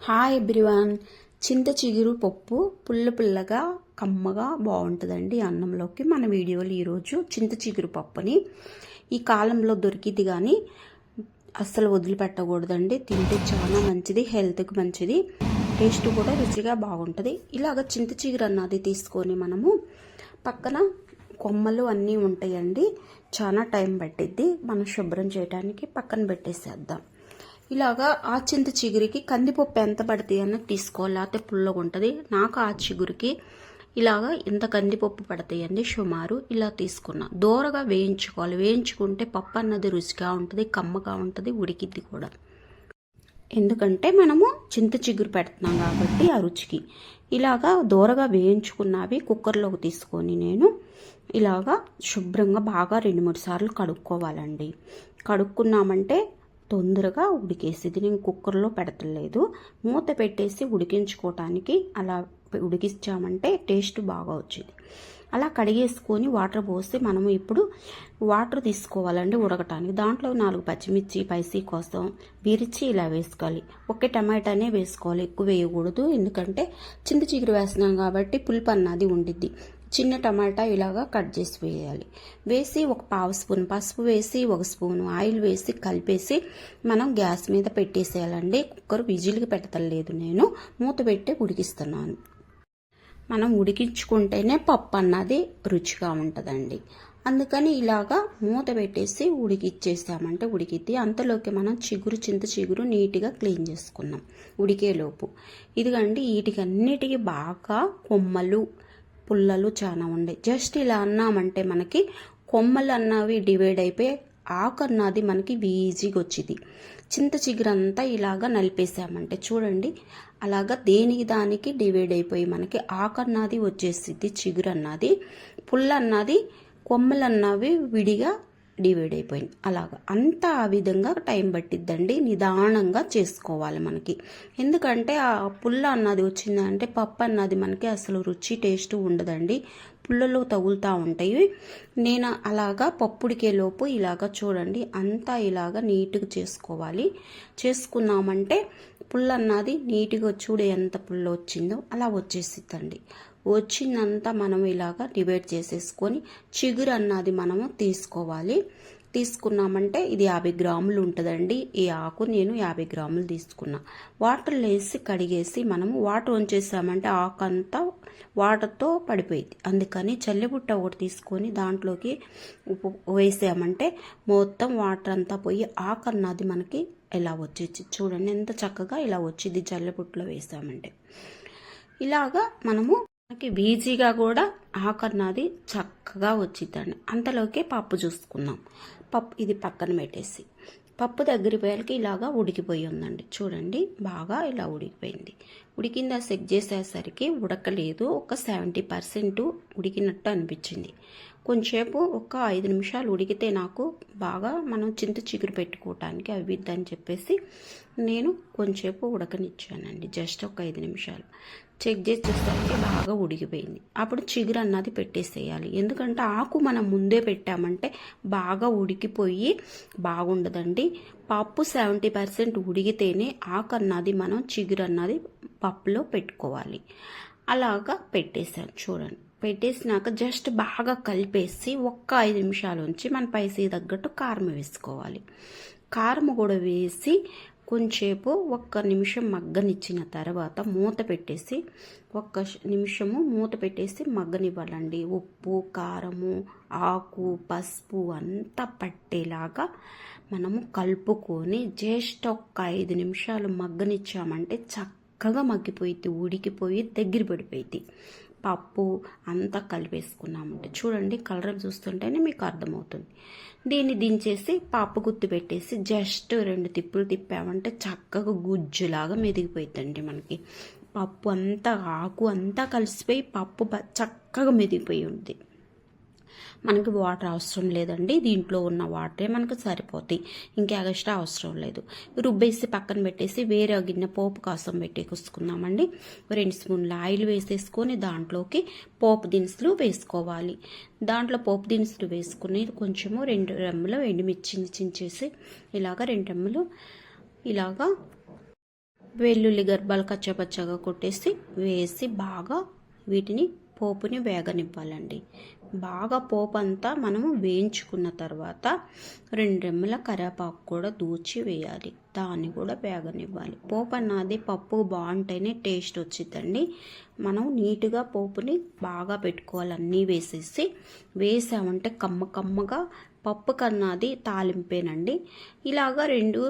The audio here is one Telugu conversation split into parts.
Hi everyone. చింత చిగురు పప్పు పుల్లగా కమ్మగా బాగుంటుందండి అన్నంలోకి. మన వీడియోలో ఈరోజు చింత చిగురు పప్పుని ఈ కాలంలో దొరికింది కానీ అస్సలు వదిలిపెట్టకూడదండి. తింటే చాలా మంచిది, హెల్త్కి మంచిది, టేస్ట్ కూడా రుచిగా బాగుంటుంది. ఇలాగ చింత చిగురు అన్నది తీసుకొని మనము పక్కన కొమ్మలు అన్నీ ఉంటాయండి, చాలా టైం పట్టిద్ది. మనం శుభ్రం చేయడానికి పక్కన పెట్టేసేద్దాం. ఇలాగా ఆ చింత చిగురికి కందిపప్పు ఎంత పడుతుంది అన్నది తీసుకోవాలి, లేకపోతే పుల్లగా ఉంటుంది. నాకు ఆ చిగురికి ఇలాగా ఇంత కందిపప్పు పడతాయండి సుమారు. ఇలా తీసుకున్నా దోరగా వేయించుకోవాలి. వేయించుకుంటే పప్పు అన్నది రుచిగా ఉంటుంది, కమ్మగా ఉంటుంది, ఉడికిద్ది కూడా. ఎందుకంటే మనము చింత చిగురు పెడుతున్నాం కాబట్టి ఆ రుచికి. ఇలాగా దోరగా వేయించుకున్నవి కుక్కర్లోకి తీసుకొని నేను ఇలాగా శుభ్రంగా బాగా 2-3 సార్లు కడుక్కోవాలండి. కడుక్కున్నామంటే తొందరగా ఉడికేసిది. నేను కుక్కర్లో పెడతలేదు, మూత పెట్టేసి ఉడికించుకోవటానికి అలా ఉడికించామంటే టేస్ట్ బాగా వచ్చింది. అలా కడిగేసుకొని వాటర్ పోసి మనము ఇప్పుడు వాటర్ తీసుకోవాలండి ఉడకటానికి. దాంట్లో 4 పచ్చిమిర్చి స్పైసీ కోసం విరిచి ఇలా వేసుకోవాలి. ఒకే టమాటానే వేసుకోవాలి, ఎక్కువ వేయకూడదు. ఎందుకంటే చింత చిగురు వేస్తున్నాం కాబట్టి పులుపు అన్నది ఉండిద్ది. చిన్న టమాటా ఇలాగా కట్ చేసి వేయాలి. వేసి ఒక 1/2 స్పూన్ పసుపు వేసి 1 స్పూన్ ఆయిల్ వేసి కలిపేసి మనం గ్యాస్ మీద పెట్టేసేయాలండి. కుక్కర్ విజిల్కి పెట్టలేదు, నేను మూత పెట్టి ఉడికిస్తున్నాను. మనం ఉడికించుకుంటేనే పప్పు అన్నది రుచిగా ఉంటుందండి. అందుకని ఇలాగా మూత పెట్టేసి ఉడికిచ్చేసామంటే ఉడికిద్ది. అంతలోకి మనం చింత చిగురు నీట్గా క్లీన్ చేసుకున్నాం ఉడికేలోపు. ఇదిగండి వీటికన్నిటికీ బాగా కొమ్మలు పుల్లలు చాలా ఉండే. జస్ట్ ఇలా అన్నామంటే మనకి కొమ్మలు అన్నవి డివైడ్ అయిపోయి ఆకు అన్నది మనకి ఈజీగా వచ్చింది. చింత చిగురంతా ఇలాగా నలిపేసామంటే చూడండి, అలాగా దేనికి దానికి డివైడ్ అయిపోయి మనకి ఆకు అన్నది వచ్చేసిద్ది. చిగురు అన్నది, పుల్ల అన్నది, కొమ్మలు అన్నవి విడిగా డివైడ్ అయిపోయింది. అలాగా అంతా ఆ విధంగా టైం పట్టిద్దండి. నిదానంగా చేసుకోవాలి మనకి. ఎందుకంటే ఆ పుల్ల అన్నది వచ్చిందంటే పప్పు అన్నది మనకి అసలు రుచి టేస్ట్ ఉండదండి, పుల్లలు తగులుతూ ఉంటాయి. నేను అలాగా పప్పుడికేలోపు ఇలాగా చూడండి అంతా ఇలాగా నీట్గా చేసుకోవాలి. చేసుకున్నామంటే పుల్ల అన్నది నీట్గా చూడే ఎంత పుల్ల వచ్చిందో అలా వచ్చేసిద్దండి. వచ్చిందంతా మనం ఇలాగా డివైడ్ చేసేసుకొని చిగురు అన్నది మనము తీసుకోవాలి. తీసుకున్నామంటే ఇది 50 గ్రాములు ఉంటుందండి. ఈ ఆకు నేను 50 గ్రాములు తీసుకున్నా. వాటర్లో వేసి కడిగేసి మనము వాటర్ ఉంచేసామంటే ఆకు అంతా వాటర్తో పడిపోయింది. అందుకని చల్లిబుట్ట ఒకటి తీసుకొని దాంట్లోకి ఉప్పు వేసామంటే మొత్తం వాటర్ అంతా పోయి ఆకు అన్నది మనకి ఇలా వచ్చేసి చూడండి ఎంత చక్కగా ఇలా వచ్చింది జల్లెబుట్టలో వేసామంటే. ఇలాగా మనము మనకి ఈజీగా కూడా ఆకు అన్నది చక్కగా వచ్చిద్దండి. అంతలోకే పప్పు చూసుకున్నాం. పప్పు ఇది పక్కన పెట్టేసి పప్పు దగ్గర పోయాలకి ఇలాగా ఉడికిపోయి ఉందండి. చూడండి బాగా ఇలా ఉడికిపోయింది. ఉడికిందా చెక్ చేసేసరికి ఉడకలేదు, ఒక 70% ఉడికినట్టు అనిపించింది. కొంచెంసేపు ఒక 5 నిమిషాలు ఉడికితే నాకు బాగా మనం చింత చిగురు పెట్టుకోవటానికి అవిద్దని చెప్పేసి నేను కొంచెంసేపు ఉడకనిచ్చానండి. జస్ట్ ఒక 5 నిమిషాలు చెక్ చేసి చూసేసరికి బాగా ఉడికిపోయింది. అప్పుడు చిగురు అన్నది పెట్టేసేయాలి. ఎందుకంటే ఆకు మనం ముందే పెట్టామంటే బాగా ఉడికిపోయి బాగుండదండి. పప్పు 70% ఉడికితేనే ఆకు అన్నది మనం చిగురు అన్నది పప్పులో పెట్టుకోవాలి. అలాగా పెట్టేసాను చూడండి. పెట్టేసినాక జస్ట్ బాగా కలిపేసి ఒక్క 5 నిమిషాల నుంచి మన పైసీ తగ్గట్టు కారం వేసుకోవాలి. కారం కూడా వేసి కొంచెంసేపు 1 నిమిషం మగ్గనిచ్చిన తర్వాత మూత పెట్టేసి 1 నిమిషము మూత పెట్టేసి మగ్గనివ్వాలండి. ఉప్పు కారము ఆకు పసుపు అంతా పట్టేలాగా మనము కలుపుకొని జస్ట్ 5 నిమిషాలు మగ్గనిచ్చామంటే చక్కగా మగ్గిపోయింది, ఉడికిపోయి దగ్గర పడిపోయింది. పప్పు అంతా కలిపేసుకున్నామంటే చూడండి కలర్ చూస్తుంటేనే మీకు అర్థమవుతుంది. దీన్ని దించేసి పప్పు గుత్తి పెట్టేసి జస్ట్ 2 తిప్పులు తిప్పామంటే చక్కగా గుజ్జులాగా మెదిగిపోయిందండి. మనకి పప్పు అంతా ఆకు అంతా కలిసిపోయి పప్పు చక్కగా మెదిగిపోయి ఉంది. మనకి వాటర్ అవసరం లేదండి, దీంట్లో ఉన్న వాటరే మనకు సరిపోతాయి, ఇంకా ఎక్స్ట్రా అవసరం లేదు. రుబ్బేసి పక్కన పెట్టేసి వేరే గిన్నె పోపు కోసం పెట్టేసుకున్నామండి. 2 స్పూన్ల ఆయిల్ వేసేసుకొని దాంట్లోకి పోపు దినుసులు వేసుకోవాలి. దాంట్లో పోపు దినుసులు వేసుకుని కొంచెము 2 రెమ్మలు ఎండుమిర్చిని చించేసి ఇలాగా 2 రెమ్మలు ఇలాగా వెల్లుల్లి గర్భాలు కచ్చపచ్చగా కొట్టేసి వేసి బాగా వీటిని పోపుని వేగనివ్వాలండి. బాగా పోపు అంతా మనము వేయించుకున్న తర్వాత 2 రెమ్మల కరివేపాకు కూడా దూచి వేయాలి. దాన్ని కూడా వేగనివ్వాలి. పోపు అన్నది పప్పు బాగుంటేనే టేస్ట్ వచ్చిందండి. మనం నీట్గా పోపుని బాగా పెట్టుకోవాలి. అన్నీ వేసామంటే కమ్మగా పప్పు కన్నది తాలింపేనండి. ఇలాగా 2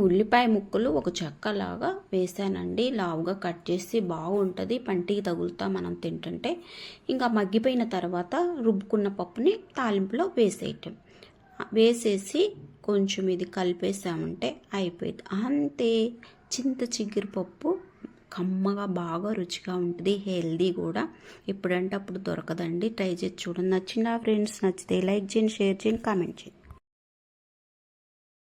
ఉల్లిపాయ ముక్కలు ఒక చెక్కలాగా వేసానండి. లావుగా కట్ చేసి బాగుంటుంది, పంటికి తగులుతా మనం తింటుంటే. ఇంకా మగ్గిపోయిన తర్వాత రుబ్బుకున్న పప్పుని తాలింపులో వేసేసి కొంచెం ఇది కలిపేసామంటే అయిపోయింది. అంతే, చింత చిగురు పప్పు కమ్మగా బాగా రుచిగా ఉంటుంది, హెల్దీ కూడా. ఎప్పుడంటే అప్పుడు దొరకదండి. ట్రై చేసి చూడండి. నచ్చిందా ఫ్రెండ్స్? నచ్చితే లైక్ చేయండి, షేర్ చేయండి, కామెంట్ చేయండి.